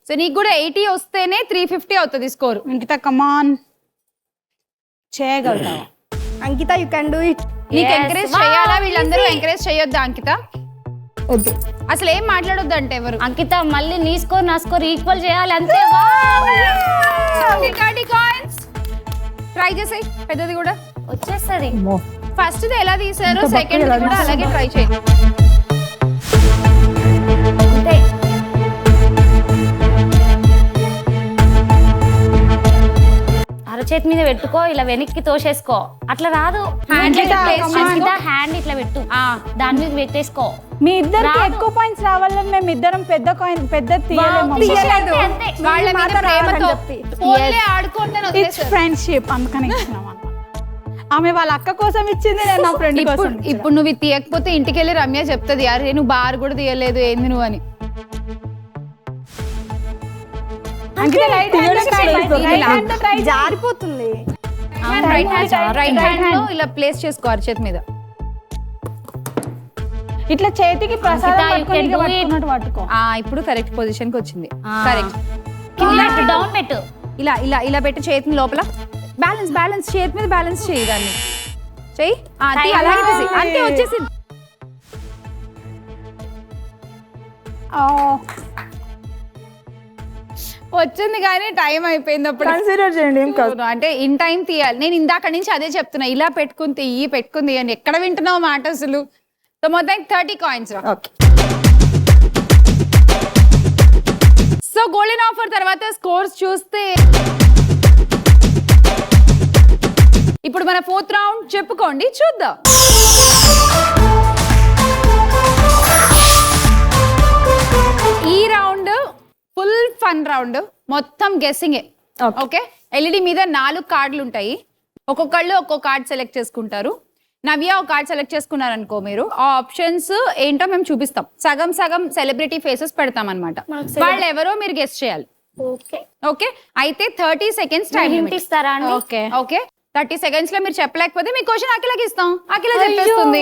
సో నీకు కూడా 80 వస్తేనే 350 అవుతుంది స్కోర్. అంకిత కమాన్ చేయగలుగుతావా? Ankita you can do it. నీకు ఎంకరేజ్ చేయాలా? వీళ్ళందరూ ఎంకరేజ్ చేయొద్దా అంకిత? వద్దు. అసలు ఏం మాట్లాడొద్దు అంటే ఎవరు? అంకిత మళ్ళీ నీ స్కోర్ నా స్కోర్ ఈక్వల్ చేయాలి అంతే. 30 కాయిన్స్. ట్రై చేసేయ్ పెద్దది కూడా వచ్చేస్తుంది. ఫస్ట్ ఎలా తీసారో సెకండ్ కూడా అలాగే ట్రై చేయండి. అంతే. అరచేతి మీద పెట్టుకో, ఇలా వెనక్కి తోసేసుకో. అట్లా రాదు. హ్యాండ్ ఇట్లా పెట్టు, దాని మీద పెట్టేసుకో. మీ ఇద్దరికి ఎక్కువ పాయింట్స్ రావాలని మేము ఇద్దరం పెద్ద తీయలేము. వాళ్ళ మీద ప్రేమతో ఓన్లీ ఆడుకోండి అని వదిలేశారు. ఫ్రెండ్షిప్ అందుకని ఇచ్చినాం అన్నమాట. ఆమె వాళ్ళ అక్క కోసం ఇచ్చింది, నేను నా ఫ్రెండ్ కోసం. ఇప్పుడు నువ్వు ఇది తీయకపోతే ఇంటికి వెళ్ళి రమ్య చెప్తుంది అరే నువ్వు బార్ కూడా తీయలేదు ఏంది నువ్వు అని. జారిపోతుంది. రైట్ హ్యాండ్ లో ఇలా ప్లేస్ చేసుకో అరచేతి మీద. ఇట్లా చేతికి ప్రసాదం పట్టుకో. ఇప్పుడు కరెక్ట్ పొజిషన్ కి వచ్చింది. కరెక్ట్. డౌన్ పెట్టు. ఇలా ఇలా ఇలా పెట్టి చేతిని లోపల బ్యాలెన్స్ చేతి మీద బ్యాలెన్స్ చేయి. దాన్ని చెయ్యి అలాగే తీసి. అంతే వచ్చేసింది. వచ్చింది కానీ టైం అయిపోయింది. అప్పుడు కన్సిడర్ చేయండి ఏం కాదు. అంటే ఇన్ టైం తీయాలి. నేను ఇందాక నుంచి అదే చెప్తున్నా, ఇలా పెట్టుకుంది అని. ఎక్కడ వింటున్నావు మాట అసలు. సో మొత్తం 30 కాయిన్స్ రా. ఓకే సో గోల్డెన్ ఆఫర్ తర్వాత స్కోర్స్ చూస్తే ఇప్పుడు మన 4th రౌండ్ చెప్పుకోండి చూద్దాం. ఈ రౌండ్ ఫుల్ ఫన్ రౌండ్, మొత్తం గెస్సింగే. ఓకే, ఎల్ఈడి మీద 4 కార్డులు ఉంటాయి. ఒక్కొక్కళ్ళు ఒక్కో కార్డ్ సెలెక్ట్ చేసుకుంటారు. నవ్య ఒక కార్డ్ సెలెక్ట్ చేసుకున్నారనుకో, మీరు ఆ ఆప్షన్స్ ఏంటో మేము చూపిస్తాం. సగం సగం సెలబ్రిటీ ఫేసెస్ పెడతాం అనమాట. వాళ్ళు ఎవరో మీరు గెస్ చేయాలి. ఓకే, అయితే 30 సెకండ్స్ టైం హింట్ ఇస్తారా అండి? ఓకే ఓకే, 30 సెకండ్స్ లో మీరు చెప్పలేకపోతే మీ క్వశ్చన్ అఖిలకి ఇస్తాం, అఖిల చెప్పేస్తుంది.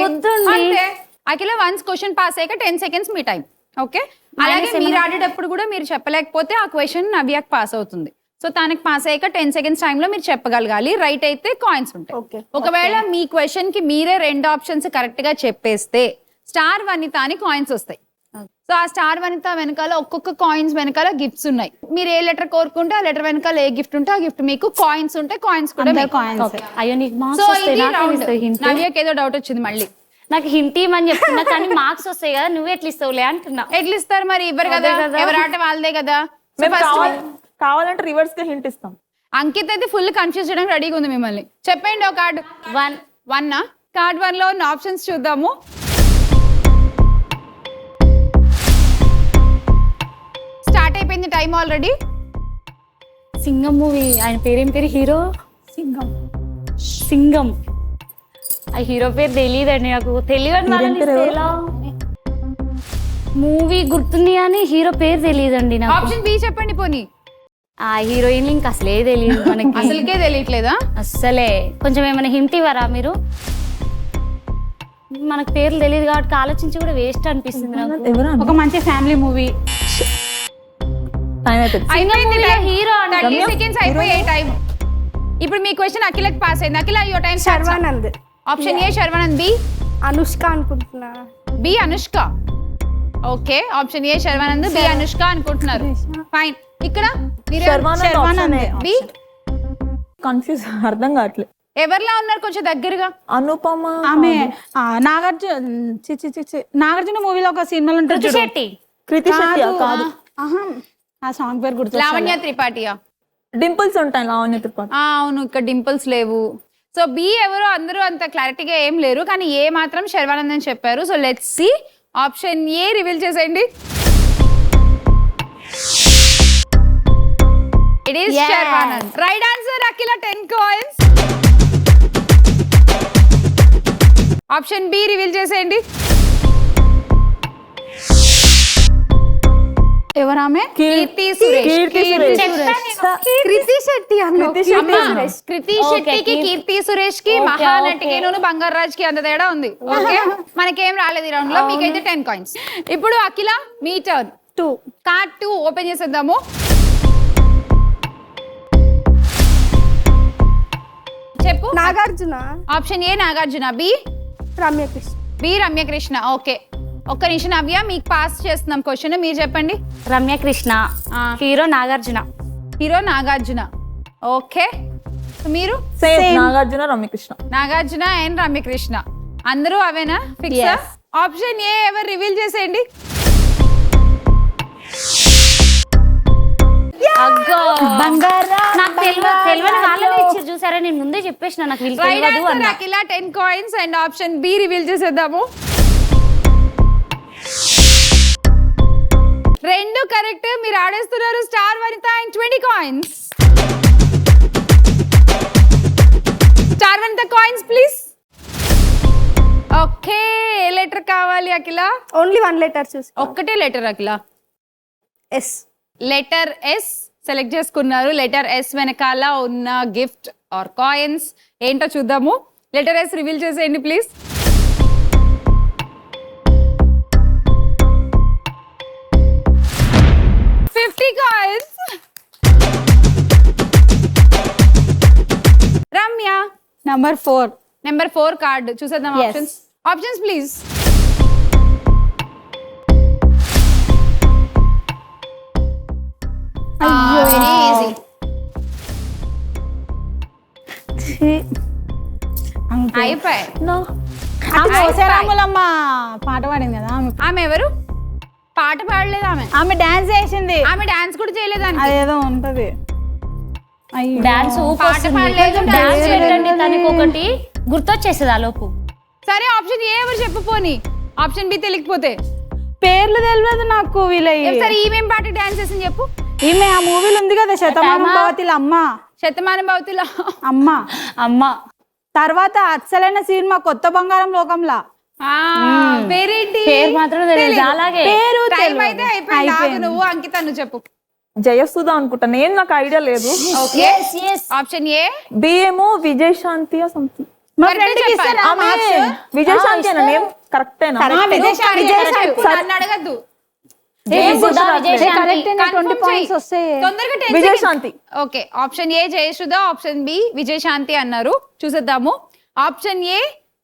అంతే, అఖిల వన్స్ క్వశ్చన్ పాస్ అయ్యాక 10 సెకండ్స్ మీ టైం. ఓకే, అలాగే మీరు ఆడేటప్పుడు కూడా మీరు చెప్పలేకపోతే ఆ క్వశ్చన్ నవ్యకి పాస్ అవుతుంది. సో తనకి పాస్ అయ్యాక 10 సెకండ్స్ టైంలో మీరు చెప్పగలగాలి. రైట్ అయితే కాయిన్స్ ఉంటాయి. ఒకవేళ మీ క్వశ్చన్ కి మీరే 2 ఆప్షన్స్ కరెక్ట్ గా చెప్పేస్తే స్టార్ వనిత అని కాయిన్స్ వస్తాయి. సో ఆ స్టార్ వనిత వెనకాల ఒక్కొక్క కాయిన్స్ వెనకాల గిఫ్ట్స్ ఉన్నాయి. మీరు ఏ లెటర్ కోరుకుంటే ఆ లెటర్ వెనకాల ఏ గిఫ్ట్ ఉంటే ఆ గిఫ్ట్ మీకు. కాయిన్స్ ఉంటే కాయిన్స్ కూడా కాయిన్స్. అయ్యో నీకు సో మార్క్స్ వస్తాయి, ఇది నాకేం రౌండ్. ఇస్తావు హింట్? నవ్యకి ఏదో డౌట్ వచ్చింది మళ్ళీ. నాకు హింట్ ఇవ్వమని చెప్తున్నా కానీ మార్క్స్ వస్తాయి కదా, నువ్వు ఎట్లా ఇస్తావులే అంటున్నా. ఎట్లా ఇస్తారు మరి? ఇవ్వరు కదా, ఎవరి ఆట వాళ్ళదే కదా. మేము కావాలంటే రివర్స్ గా హింట్ ఇస్తాం. అంకిత్ అయితే ఫుల్ కన్ఫ్యూజ్ చేయడానికి రెడీగా ఉంది మిమ్మల్ని. చెప్పండి ఒక కార్డ్. 1 కార్డ్ 1 లో ఉన్న ఆప్షన్స్ చూద్దాము. స్టార్ట్ అయిపోయింది టైం ఆల్రెడీ. సింగం మూవీ, ఆయన పేరేం పేరు? హీరో సింగం. ఆ హీరో పేరు తెలియదండి నాకు. తెలియదు, మూవీ గుర్తుంది కానీ హీరో పేరు తెలియదండి నాకు. ఆప్షన్ బి చెప్పండి పోనీ. ఆ హీరోయిన్ ఇంకా అసలే తెలియదు మనకి. అసలుకే తెలియట్లేదా? అస్సలే. కొంచెం ఏమైనా హింట్ ఇవ్వరా మీరు? మనకు పేర్లు తెలియదు కాబట్టి ఆలోచించి కూడా వేస్ట్ అనిపిస్తుంది నాకు. ఒక మంచి ఫ్యామిలీ మూవీ. అయిపోయింది టైం. హీరో 30 సెకండ్స్ అయిపోయాయి టైం. ఇప్పుడు మీ క్వశ్చన్ అఖిలకి పాస్ అయింది. Akhila your time. Sharwanand. Option A Sharwanand, B Anushka అనుకుంటున్నా. B Anushka. Okay, option A Sharwanand, B Anushka అనుకుంటున్నారు. ఫైన్. ఇక్కడ బి కన్ఫ్యూజ్, అర్థం కావట్లేదు. ఎవరిలా ఉన్నారు కొంచెం దగ్గరగా? అనుపమ. ఆమె నాగార్జున మూవీలో ఒక సినిమాలో ఉంటుంది. శెట్టి. కృతి శెట్టి కాదు. ఆ సాంగ్ పేరు గుర్తు. లావణ్య త్రిపాఠియా? డింపుల్స్ ఉంటాయి లావణ్య త్రిపాఠి. అవును, ఇక్కడ డింపుల్స్ లేవు. సో బి ఎవరో అందరూ అంత క్లారిటీగా ఏం లేరు, కానీ ఏ మాత్రం శర్వానంద్ అని చెప్పారు. So let's see. Option A reveal చేసేయండి. It is Sharwanand. Right answer. Akhila 10 coins. Option B reveal చేసేయండి. ఎవరామె? కీర్తి సురేష్. కృతి శెట్టి కృతి శెట్టికి కీర్తి సురేష్ కి మహానటికి బంగారాజ్ కి అంత తేడా ఉంది. ఓకే, మనకేం రాలేదు ఈ రౌండ్ లో. మీకైతే 10 కాయిన్స్. ఇప్పుడు అఖిల మీ టర్న్. 2 కార్డ్ 2 ఓపెన్ చేసేద్దాము. చెప్పు. Nagarjuna. Option A Nagarjuna, B Ramyakrishna. B Ramyakrishna. Okay, ఒక్క నిమిషం నవ్య, మీకు పాస్ చేస్తున్నాం క్వశ్చన్. మీరు చెప్పండి. Ramyakrishna. Hero Nagarjuna. Hero Nagarjuna. Okay, మీరు? నాగార్జున రమ్యకృష్ణ. నాగార్జున అండ్ రమ్యకృష్ణ అందరూ అవేనా? ఫిక్స్. ఆప్షన్ ఏ ఎవరు రివీల్ చేసేయండి. నాకు తెలియని వాళ్ళని ఇచ్చి చూసారా, నేను ముందే చెప్పేసిన నాకు వీళ్ళు తెలియదు అన్న. Akhila 10 coins and option B reveal చేసేద్దాము. 2 కరెక్ట్. మీరు ఆడేస్తున్నారు. Star Vanitha and 20 coins. Star Vanitha coins please. Okay, ఏ లెటర్ కావాలి అఖిల? ఓన్లీ 1 లెటర్ చూసి. ఒక్కటే letter Akhila. S. Letter S select చేసుకున్నారు. లెటర్ ఎస్ వెనకాల ఉన్న గిఫ్ట్ ఆర్ కాయిన్స్ ఏంటో చూద్దాము. లెటర్ ఎస్ రివీల్ చేసేయండి please. Coins. Ramya number 4 card చూసేద్దాం. Options please. Very easy. అయిపోయి. కోసేరాములమ్మ పాట పాడింది కదా ఆమె ఎవరు? పాట పాడలేదు ఆమె. ఆమె డాన్స్ చేసింది. ఆమె డాన్స్ కూడా చేయలేదు. అదేదో ఉంటది. డాన్స్ పాడలేదు, డాన్స్ dance పెట్టండి తనకి ఒకటి గుర్తొచ్చేస్తుంది ఆ లోపు. సరే ఆప్షన్ ఏ ఎవరు చెప్పు పోని, ఆప్షన్ బి తెలియకపోతే. పేర్లు తెలియదు నాకు వీళ్ళవి. సరే ఈమెం పాటకి డాన్స్ చేసింది చెప్పు. ఈమె ఆ మూవీలు ఉంది కదా శతమానం భవతిల అమ్మ. శతమానం భవతిలో అమ్మ. అమ్మ తర్వాత అసలైన సినిమా కొత్త బంగారం లోకంలా. పేరేంటి? పేరు మాత్రం తెలియదు. అలాగే పేరు టైం అయితే అయిపోయింది. ఆగు నువ్వు, అంకిత నువ్వు చెప్పు. జయసుధ అనుకుంటా, నేను నాకు ఐడియా లేదు. ఓకే ఆప్షన్ ఏ. బి ఏమో విజయశాంతి సంథింగ్. మా ఫ్రెండ్ కి ఇస్తారా మార్క్స్? విజయశాంతి అన్న నేమ్ కరెక్టేనా? నన్ను అడగద్దు. Vijayashanti. Okay option A Jayasudha, option B Vijayashanti అన్నారు. చూసేద్దాము. ఆప్షన్ ఏ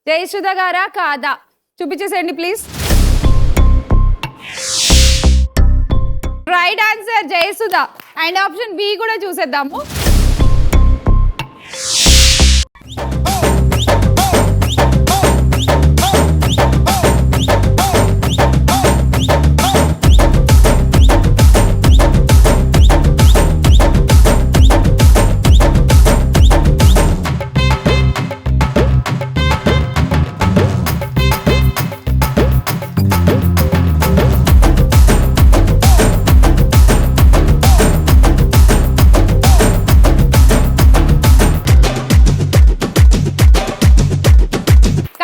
జయసుధ గారా కాదా చూపించేసేయండి please. Right answer Jayasudha. And option B కూడా చూసేద్దాము.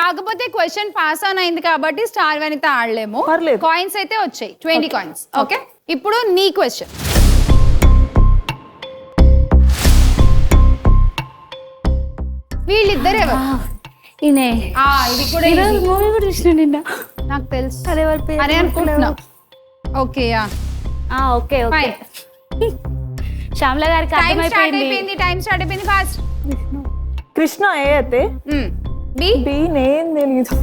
కాకపోతే క్వశ్చన్ పాస్ ఆన్ అయింది కాబట్టి స్టార్ వనిత ఆడలేము. పర్లేదు. కాయిన్స్ అయితే వచ్చాయి 20 కాయిన్స్. ఓకే ఇప్పుడు నీ క్వశ్చన్. వీళ్ళిద్దరు ఎవరు? ఈయనే ఇది కూడా మూవీ కూడా చూసిన నాకు తెలుసు అరే అనుకుంటున్నా. ఓకే ఓకే ఓకే శ్యామల గారికి టైం స్టార్ట్ అర్థమైపోయింది. అయిపోయింది. టైం స్టార్ట్ అయిపోయింది. ఫాస్ట్. కృష్ణ ఏ అయితే బి. బి నేను తెలీదు.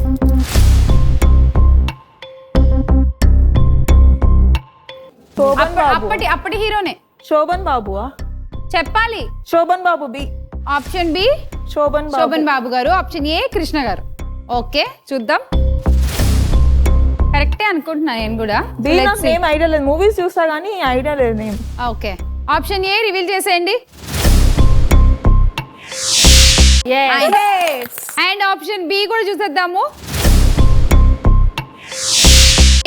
శోభన్ బాబు. అప్పటి హీరోనే శోభన్ బాబువా? చెప్పాలి. శోభన్ బాబు బి. ఆప్షన్ బి శోభన్ బాబు. శోభన్ బాబు గారు. ఆప్షన్ ఏ కృష్ణ గారు. ఓకే చూద్దాం. కరెక్టే అనుకుంటున్నా నేను కూడా. బి నాకు నేమ్ ఐడియా లేదు, మూవీస్ చూస్తా గానీ ఐడియా లేదు name. Okay option A reveal చేసేయండి. అండ్ ఆప్షన్ బి కూడా చూసేద్దాము.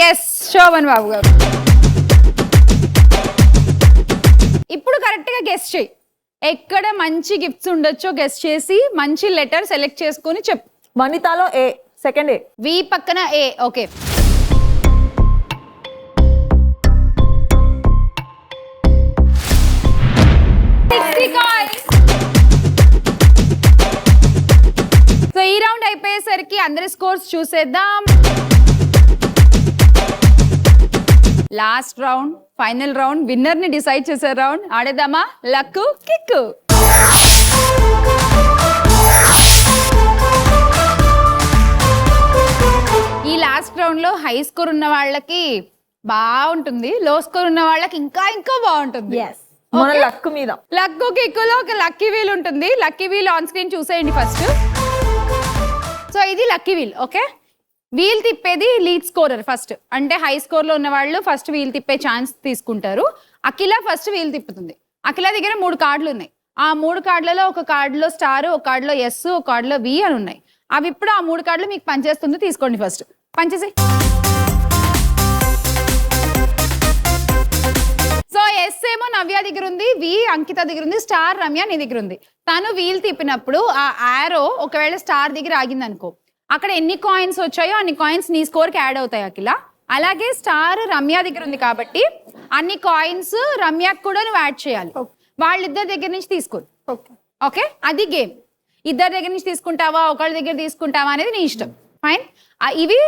ఎస్ శోభన్ బాబు గారు. ఇప్పుడు కరెక్ట్ గా గెస్ట్ చేయి. ఎక్కడ మంచి గిఫ్ట్స్ ఉండొచ్చో గెస్ట్ చేసి మంచి లెటర్ సెలెక్ట్ చేసుకుని చెప్పు. వనితాలో ఏ, సెకండ్ ఏ. వి పక్కన ఏ. ఓకే సో ఈ రౌండ్ అయిపోయేసరికి అందరి స్కోర్స్ చూసేద్దాం. Last round, final round, winner ని డిసైడ్ చేసే రౌండ్. ఆడేద్దామా? Luck kick. ఈ లాస్ట్ రౌండ్ లో హై స్కోర్ ఉన్న వాళ్ళకి బాగుంటుంది, లో స్కోర్ ఉన్న వాళ్ళకి ఇంకా ఇంకా బాగుంటుంది. మన లక్ మీద. లక్ కిక్కులో ఒక లక్కీ వీల్ ఉంటుంది. లక్కీ వీల్ ఆన్ స్క్రీన్ చూసేయండి ఫస్ట్. సో ఇది లక్కీ వీల్. ఓకే వీల్ తిప్పేది లీడ్ స్కోరర్ ఫస్ట్. అంటే హై స్కోర్ లో ఉన్న వాళ్ళు ఫస్ట్ వీల్ తిప్పే ఛాన్స్ తీసుకుంటారు. అఖిల ఫస్ట్ వీల్ తిప్పుతుంది. అఖిల దగ్గర 3 కార్డులు ఉన్నాయి. ఆ 3 కార్డులలో ఒక కార్డులో స్టార్, ఒక కార్డులో ఎస్, ఒక కార్డులో వి అని ఉన్నాయి. అవి ఇప్పుడు ఆ 3 కార్డులు మీకు పనిచేస్తుంది. తీసుకోండి ఫస్ట్. పనిచేసి. సో ఎస్ ఏమో నవ్య దగ్గర ఉంది, వి అంకిత దగ్గర ఉంది, స్టార్ రమ్య నీ దగ్గర ఉంది. తను వీల్ తిప్పినప్పుడు ఆ ఆరో ఒకవేళ స్టార్ దగ్గర ఆగింది అనుకో, అక్కడ ఎన్ని కాయిన్స్ వచ్చాయో అన్ని కాయిన్స్ నీ స్కోర్ కి యాడ్ అవుతాయి అఖిల. అలాగే స్టార్ రమ్య దగ్గర ఉంది కాబట్టి అన్ని కాయిన్స్ రమ్యకు కూడా నువ్వు యాడ్ చేయాలి. వాళ్ళిద్దరి దగ్గర నుంచి తీసుకో. ఓకే అది గేమ్. ఇద్దరి దగ్గర నుంచి తీసుకుంటావా, ఒకళ్ళ దగ్గర తీసుకుంటావా అనేది నీ ఇష్టం. ఫైన్. ఇవి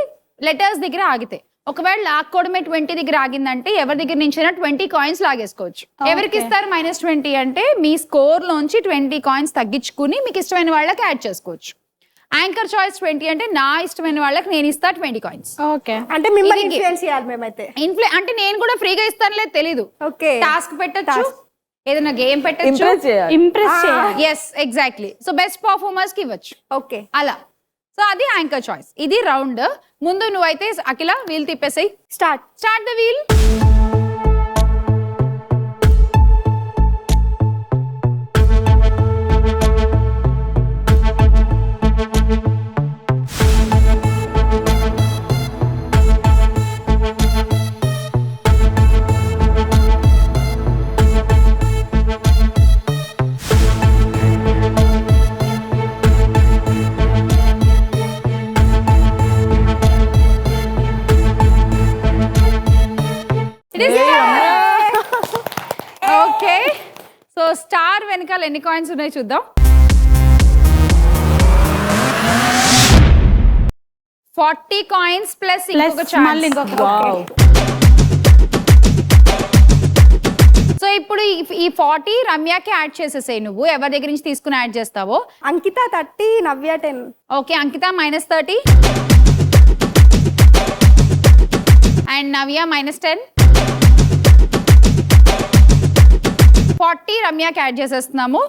లెటర్స్ దగ్గర ఆగితే, ఒకవేళ లాక్కోవడమే 20 దగ్గర ఆగిందంటే ఎవరి దగ్గర నుంచి 20 కాయిన్స్ లాగేసుకోవచ్చు. ఎవరికి ఇస్తారు -20 అంటే మీ స్కోర్ లోంచి 20 కాయిన్స్ తగ్గించుకుని మీకు ఇష్టమైన వాళ్ళకి యాడ్ చేసుకోవచ్చు. యాంకర్ చాయిస్ 20 అంటే నా ఇష్టమైన వాళ్ళకి నేను ఇస్తా 20 కాయిన్స్. ఓకే అంటే మిమ్మల్ని ఇన్ఫ్లుయెన్స్ చేయాలి మేమైతే. అంటే నేను కూడా ఫ్రీగా ఇస్తాను లేదు తెలీదు. ఓకే టాస్క్ పెట్టచ్చు, ఏదైనా గేమ్ పెట్టచ్చు, ఇంప్రెస్ చేయాలి. ఇంప్రెస్ చేయాలి. Yes exactly. So best performers కి ఇవ్వచ్చు. ఓకే అలా. సో అది యాంకర్ చాయిస్. ఇది రౌండ్. ముందు నువ్వైతే అఖిల వీల్ తిప్పేసాయి. Start the wheel. Okay so star వెనకాల ఎన్ని కాయిన్స్ ఉన్నాయి చూద్దాం. 40 కాయిన్స్ ప్లస్ ఇంకొక మళ్ళీ ఛాన్స్. ఇంకొక సో ఇప్పుడు ఈ 40 రమ్యకి యాడ్ చేసేసాయి. నువ్వు ఎవరి దగ్గర నుంచి తీసుకుని యాడ్ చేస్తావో. అంకిత 30, నవ్య 10. Okay Ankita -30 and Navya -10. 40 రమ్యకి యాడ్ చేసేస్తున్నాము.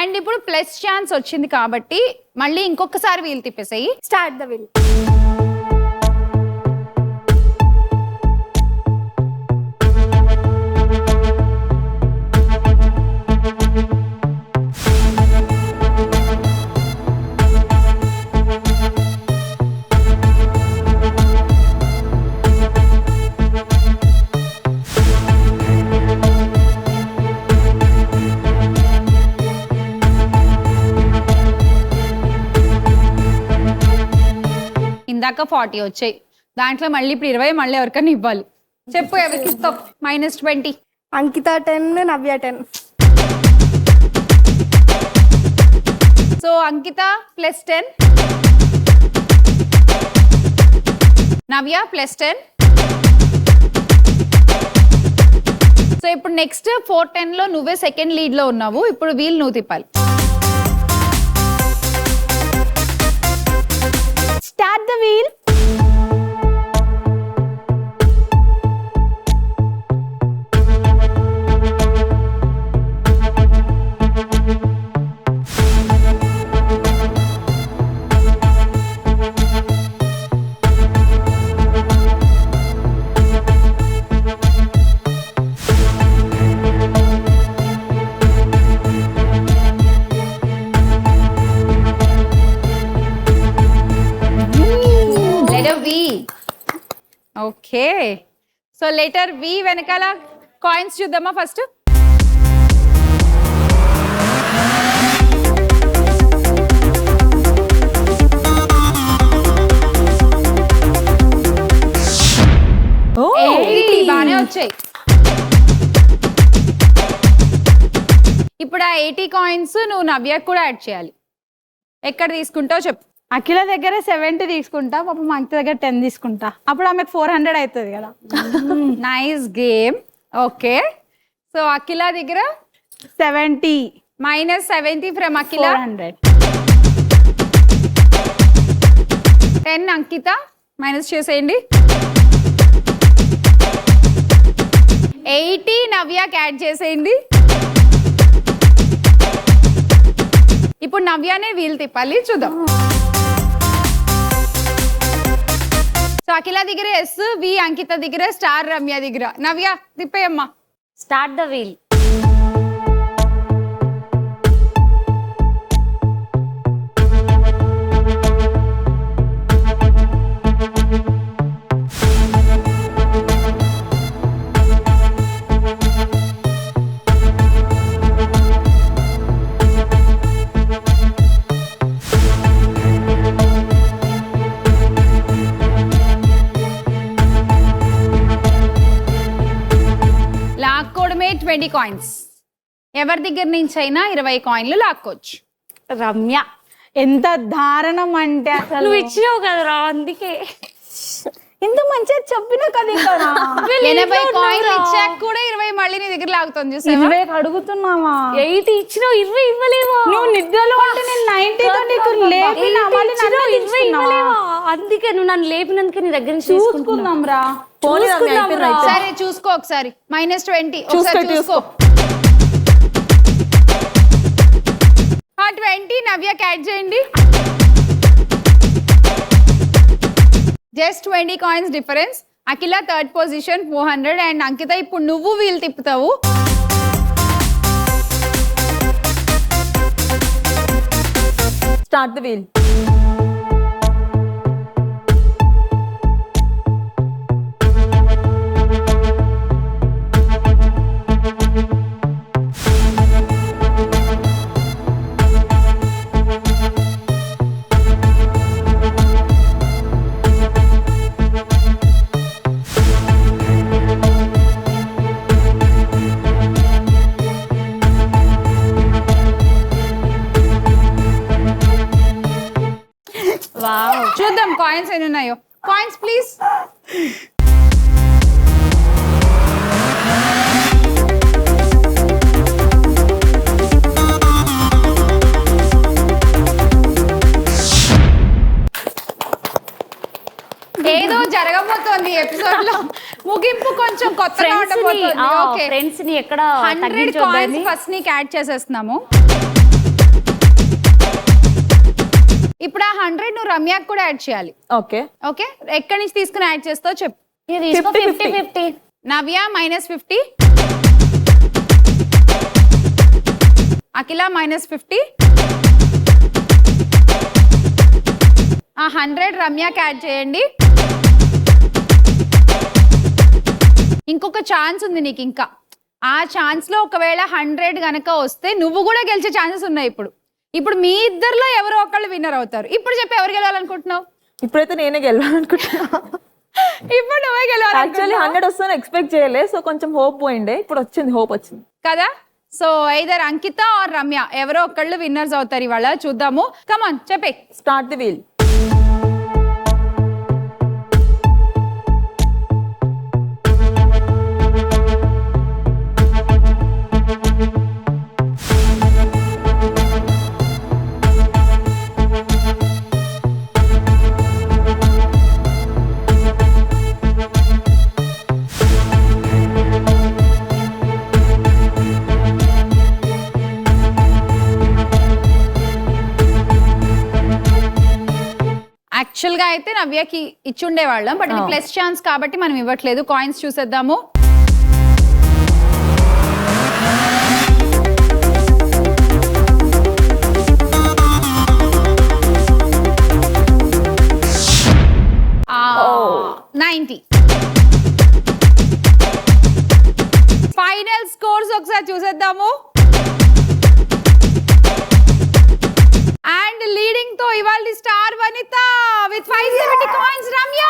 అండ్ ఇప్పుడు ప్లస్ ఛాన్స్ వచ్చింది కాబట్టి మళ్ళీ ఇంకొకసారి వీలు తిప్పేసాయి. Start the will. ఇందాక 40 వచ్చాయి, దాంట్లో మళ్ళీ ఇప్పుడు 20 మళ్ళీ ఎవరికైనా ఇవ్వాలి. చెప్పు ఎవరికి ఇస్తావు? -20. అంకిత 10, నవ్య 10. సో అంకిత +10, నవ్య +10. సో ఇప్పుడు నెక్స్ట్ 410 లో నువ్వే సెకండ్ లీడ్ లో ఉన్నావు. ఇప్పుడు వీల్ నువ్వు తిప్పాలి. Start the wheel. Letter V. Okay so letter V వెనకాల కాయిన్స్ చూద్దామా ఫస్ట్. బానే వచ్చాయి. ఇప్పుడు ఆ 80 కాయిన్స్ నువ్వు నవ్యకు కూడా యాడ్ చేయాలి. ఎక్కడ తీసుకుంటావు చెప్పు. అఖిల దగ్గర 70 తీసుకుంటా, పాప మా అంకిత దగ్గర 10 తీసుకుంటా. అప్పుడు ఆమెకు 400 అవుతుంది కదా. Nice game. ఓకే సో అఖిల దగ్గర 70 -70 ఫ్రమ్ అఖిల. 400. 10 అంకిత మైనస్ చేసేయండి. 80 నవ్యకి యాడ్ చేసేయండి. ఇప్పుడు నవ్యనే వీలు తిప్పాలి, చూద్దాం. సో అఖిల దగ్గర ఎస్, వి అంకిత దగ్గర, స్టార్ రమ్య దగ్గర. నవ్య తిప్పేయమ్మా. Start the wheel. లాక్కోవడమే 20 కాయిన్స్. ఎవరి దగ్గర నుంచి అయినా 20 కాయిన్లు లాక్కోవచ్చు. రమ్య ఎంత దారుణం అంటే అసలు నువ్వు ఇచ్చినావు కదరా, అందుకే ఇంత మంచిగా చెప్పినా కదా. ఇక్కడ 80 కాయిన్లు ఇచ్చాక కూడా 20 మళ్ళీ నీ దగ్గర లాగుతుంది చూసావా? 20 అడుగుతున్నావా? 80 ఇచ్చినావు, 20 ఇవ్వలేవా? నువ్వు నిద్రలో ఉంటే నేను 90 తో నీకు లేపినా, మళ్ళీ నన్ను 20 తీసుకున్నావా? ఇవ్వలేవా? అందుకే నువ్వు నన్ను లేపినందుకే నీ దగ్గర నుంచి చూసుకుందాం రా. సరే చూసుకో ఒకసారి. -20 ఒకసారి చూసుకో. 20 నవ్యకి యాడ్ చేయండి. Just 20 coins difference. Akhila third position 400 and Ankita ఇప్పుడు నువ్వు వీలు తిప్పుతావు. Start the wheel. కాయిన్స్ ఎన్ని ఉన్నాయో. Coins please. ఏదో జరగబోతోంది ఎపిసోడ్ లో, ముగింపు కొంచెం కొత్తగా ఉండబోతోంది. ఓకే, ఫ్రెండ్స్ ని ఎక్కడ 100 కాయిన్స్ ఫస్ట్ నీకు యాడ్ చేసేస్తున్నాము. ఇప్పుడు ఆ 100 నువ్వు రమ్యకు కూడా యాడ్ చేయాలి. ఓకే ఓకే, ఎక్కడి నుంచి తీసుకుని యాడ్ చేస్తావు చెప్పు. 50-50. నవ్య -50, అఖిల -50, ఆ 100 రమ్యకి యాడ్ చేయండి. ఇంకొక ఛాన్స్ ఉంది నీకు ఇంకా. ఆ ఛాన్స్ లో ఒకవేళ 100 గనక వస్తే నువ్వు కూడా గెలిచే ఛాన్సెస్ ఉన్నాయి. ఇప్పుడు మీ ఇద్దరిలో ఎవరో ఒకళ్ళు విన్నర్ అవుతారు. ఇప్పుడు చెప్పి ఎవరు గెలవాలనుకుంటున్నావు? ఇప్పుడైతే నేనే గెలవాలనుకుంటున్నా. ఇప్పుడు నువ్వే గెలవాలి. యాక్చువల్లీ 100 వస్తుందని ఎక్స్పెక్ట్ చేయలే, సో కొంచెం హోప్ పోయిండే, ఇప్పుడు వచ్చింది, హోప్ వచ్చింది కదా. So either Ankita or Ramya ఎవరో ఒకళ్ళు విన్నర్స్ అవుతారు ఇవాళ. చూద్దాము. కమాన్ చెప్పే. Start the wheel. యాక్చువల్ గా అయితే నవ్యకి ఇచ్చుండేవాళ్ళం, బట్ ఇది ప్లస్ ఛాన్స్ కాబట్టి మనం ఇవ్వట్లేదు. కాయిన్స్ చూసేద్దాము. Oh. 90. ఫైనల్ స్కోర్స్ ఒకసారి చూసేద్దాము. అండ్ లీడింగ్ తో ఇవాళ star Vanitha with 570 coins. Ramya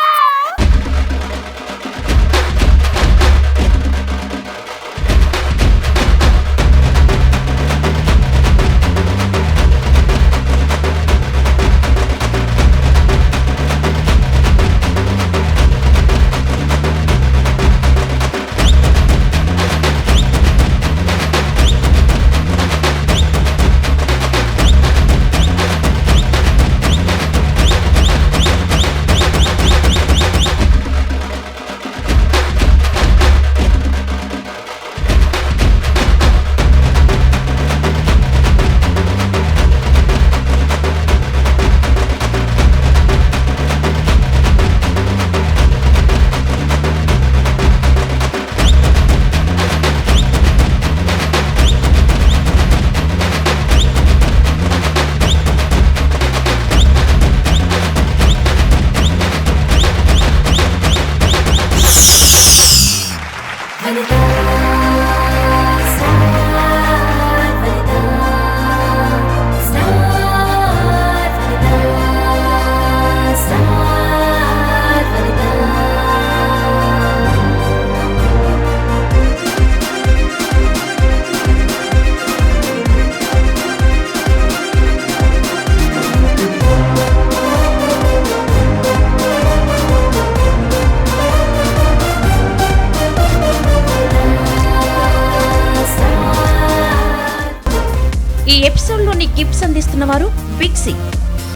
ఈ ఎపిసోడ్ లోని గిఫ్ట్స్ అందిస్తున్న వారు BigC,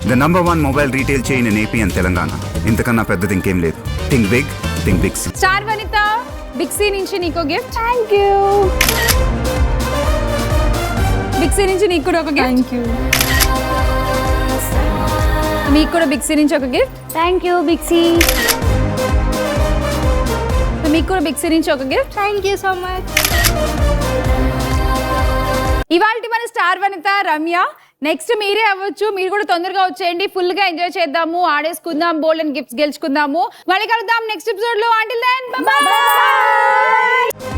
the number 1 mobile retail chain in AP and Telangana. ఇంతకన్నా పెద్దది ఇంకేం లేదు. Think big, think BigC. Star Vanitha BigC నుంచి నీకు గిఫ్ట్. Thank you. బిగ్సీ నుంచి నీకు కూడా ఒక గిఫ్ట్. Thank you. మీకు కూడా బిగ్సీ నుంచి ఒక గిఫ్ట్. Thank you Big C. మీకు కూడా బిగ్సీ నుంచి ఒక gift. Thank you so much. ఇవాల్టి మన స్టార్ వనిత రమ్య. నెక్స్ట్ మీరే అవ్వచ్చు. మీరు కూడా తొందరగా వచ్చేయండి. ఫుల్ గా ఎంజాయ్ చేద్దాము, ఆడేసుకుందాం, బోల్డ్ అండ్ గిఫ్ట్స్ గెలుచుకుందాము. మళ్ళీ కలుద్దాం నెక్స్ట్ ఎపిసోడ్ లో. Until then bye by.